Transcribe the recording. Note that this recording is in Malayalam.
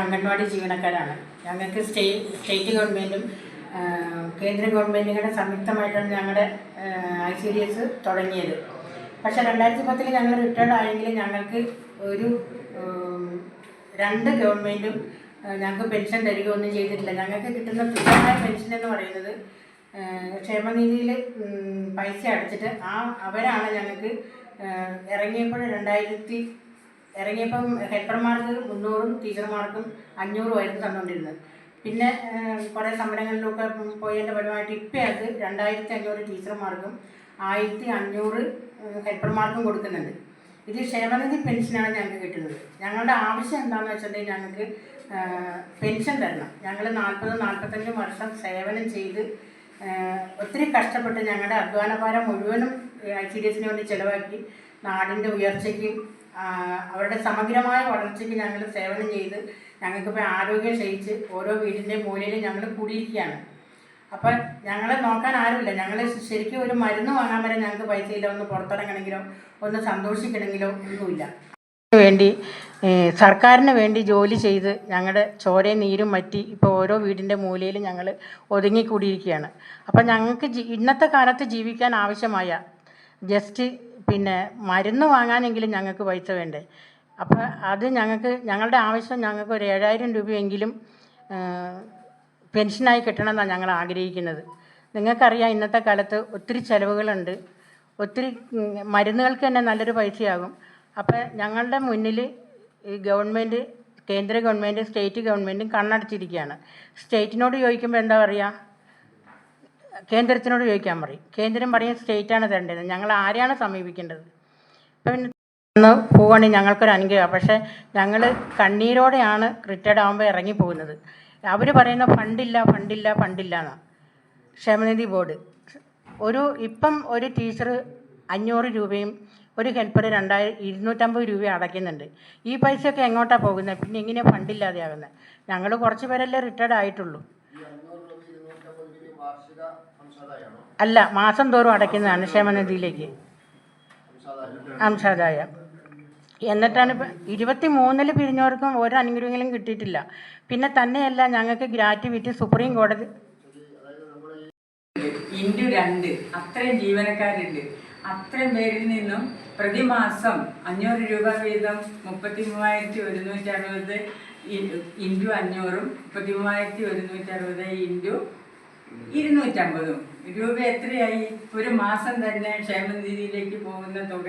അംഗൻവാടി ജീവനക്കാരാണ്. ഞങ്ങൾക്ക് സ്റ്റേറ്റ് ഗവൺമെൻറ്റും കേന്ദ്ര ഗവൺമെൻറ്റും സംയുക്തമായിട്ടാണ് ഞങ്ങളുടെ ICDS തുടങ്ങിയത്. പക്ഷേ 2010 ഞങ്ങൾ റിട്ടയർഡ് ആയെങ്കിൽ ഞങ്ങൾക്ക് ഒരു 2 ഗവൺമെൻറ്റും ഞങ്ങൾക്ക് പെൻഷൻ തരികയൊന്നും ചെയ്തിട്ടില്ല. ഞങ്ങൾക്ക് കിട്ടുന്ന തുച്ഛമായ പെൻഷൻ എന്ന് പറയുന്നത് ക്ഷേമനിധിയിൽ പൈസ അടച്ചിട്ട് അവരാണ് ഞങ്ങൾക്ക് ഇറങ്ങിയപ്പം ഹെൽപ്പർമാർക്ക് 300-ഉം ടീച്ചർമാർക്കും 500-ഉമായിരുന്നു തന്നുകൊണ്ടിരുന്നത്. പിന്നെ കുറേ സമരങ്ങളിലൊക്കെ പോയതിൻ്റെ ഫലമായിട്ട് ഇപ്പം അത് 2500 ടീച്ചർമാർക്കും 1500 ഹെൽപ്പർമാർക്കും കൊടുക്കുന്നുണ്ട്. ഇത് ക്ഷേമനിധി പെൻഷനാണ് ഞങ്ങൾക്ക് കിട്ടുന്നത്. ഞങ്ങളുടെ ആവശ്യം എന്താണെന്ന് വെച്ചിട്ടുണ്ടെങ്കിൽ ഞങ്ങൾക്ക് പെൻഷൻ തരണം. ഞങ്ങൾ 40-45 വർഷം സേവനം ചെയ്ത് ഒത്തിരി കഷ്ടപ്പെട്ട് ഞങ്ങളുടെ അധ്വാനഭാരം മുഴുവനും ICDSന് വേണ്ടി ചിലവാക്കി നാടിൻ്റെ ഉയർച്ചയ്ക്കും അവരുടെ സമഗ്രമായ വളർച്ചയ്ക്ക് ഞങ്ങൾ സേവനം ചെയ്ത് ഞങ്ങൾക്കിപ്പോൾ ആരോഗ്യം ക്ഷയിച്ച് ഓരോ വീടിൻ്റെ മൂലയിലും ഞങ്ങൾ കൂടിയിരിക്കുകയാണ്. അപ്പം ഞങ്ങളെ നോക്കാൻ ആരുമില്ല. ഞങ്ങൾ ശരിക്കും ഒരു മരുന്ന് വാങ്ങാൻ വരെ ഞങ്ങൾക്ക് പൈസയില്ല. ഒന്ന് പുറത്തിറങ്ങണമെങ്കിലോ ഒന്ന് സന്തോഷിക്കണമെങ്കിലോ ഒന്നുമില്ല. വേണ്ടി സർക്കാരിന് വേണ്ടി ജോലി ചെയ്ത് ഞങ്ങളുടെ ചോരയും നീരും വറ്റി ഇപ്പോൾ ഓരോ വീടിൻ്റെ മൂലയിലും ഞങ്ങൾ ഒതുങ്ങിക്കൂടിയിരിക്കുകയാണ്. അപ്പം ഞങ്ങൾക്ക് ഇന്നത്തെ കാലത്ത് ജീവിക്കാൻ ആവശ്യമായ ജസ്റ്റ് മരുന്ന് വാങ്ങാനെങ്കിലും ഞങ്ങൾക്ക് പൈസ വേണ്ടേ. അപ്പോൾ അത് ഞങ്ങളുടെ ആവശ്യം ഞങ്ങൾക്ക് ഒരു 7000 രൂപയെങ്കിലും പെൻഷനായി കിട്ടണമെന്നാണ് ഞങ്ങൾ ആഗ്രഹിക്കുന്നത്. നിങ്ങൾക്കറിയാം ഇന്നത്തെ കാലത്ത് ഒത്തിരി ചിലവുകളുണ്ട്. ഒത്തിരി മരുന്നുകൾക്ക് തന്നെ നല്ലൊരു പൈസയാകും. അപ്പോൾ ഞങ്ങളുടെ മുന്നിൽ ഈ ഗവൺമെൻറ്, കേന്ദ്ര ഗവൺമെൻറ്, സ്റ്റേറ്റ് ഗവൺമെൻറ്റും കണ്ണടച്ചിരിക്കുകയാണ്. സ്റ്റേറ്റിനോട് ചോദിക്കുമ്പോൾ എന്താ പറയുക, കേന്ദ്രത്തിനോട് ചോദിക്കാൻ പറയും. കേന്ദ്രം പറയും സ്റ്റേറ്റാണ് തരേണ്ടത്. ഞങ്ങൾ ആരെയാണ് സമീപിക്കേണ്ടത്? ഇപ്പം പോവുകയാണെങ്കിൽ ഞങ്ങൾക്കൊരു അനുഗ്രഹം. പക്ഷേ ഞങ്ങൾ കണ്ണീരോടെയാണ് റിട്ടയർഡ് ആകുമ്പോൾ ഇറങ്ങിപ്പോകുന്നത്. അവർ പറയുന്ന ഫണ്ടില്ല എന്നാണ് ക്ഷേമനിധി ബോർഡ്. ഇപ്പം ഒരു ടീച്ചർ 500 രൂപയും ഒരു ഹെൽപ്പർ 250 രൂപയും അടയ്ക്കുന്നുണ്ട്. ഈ പൈസയൊക്കെ എങ്ങോട്ടാണ് പോകുന്നത്? പിന്നെ എങ്ങനെയാണ് ഫണ്ടില്ലാതെ ആകുന്നത്? ഞങ്ങൾ കുറച്ച് പേരല്ലേ റിട്ടയർഡ് ആയിട്ടുള്ളൂ. അല്ല, മാസം തോറും അടയ്ക്കുന്നതാണ് ക്ഷേമനിധിയിലേക്ക് അംശാദായം. എന്നിട്ടാണ് ഇപ്പം 23-ൽ പിരിഞ്ഞവർക്കും ഒരു അനുഗ്രഹങ്ങളും കിട്ടിയിട്ടില്ല. പിന്നെ തന്നെയല്ല ഞങ്ങൾക്ക് ഗ്രാറ്റുവിറ്റി സുപ്രീം കോടതി × 2 അത്രയും ജീവനക്കാരുണ്ട്. അത്രയും പേരിൽ നിന്നും പ്രതിമാസം 500 രൂപ വീതം 33,160 × 500-ഉം 33,160 × 250 രൂപ എത്രയായി? ഒരു മാസം തന്നെ ക്ഷേമനിധിയിലേക്ക് പോകുന്ന തുക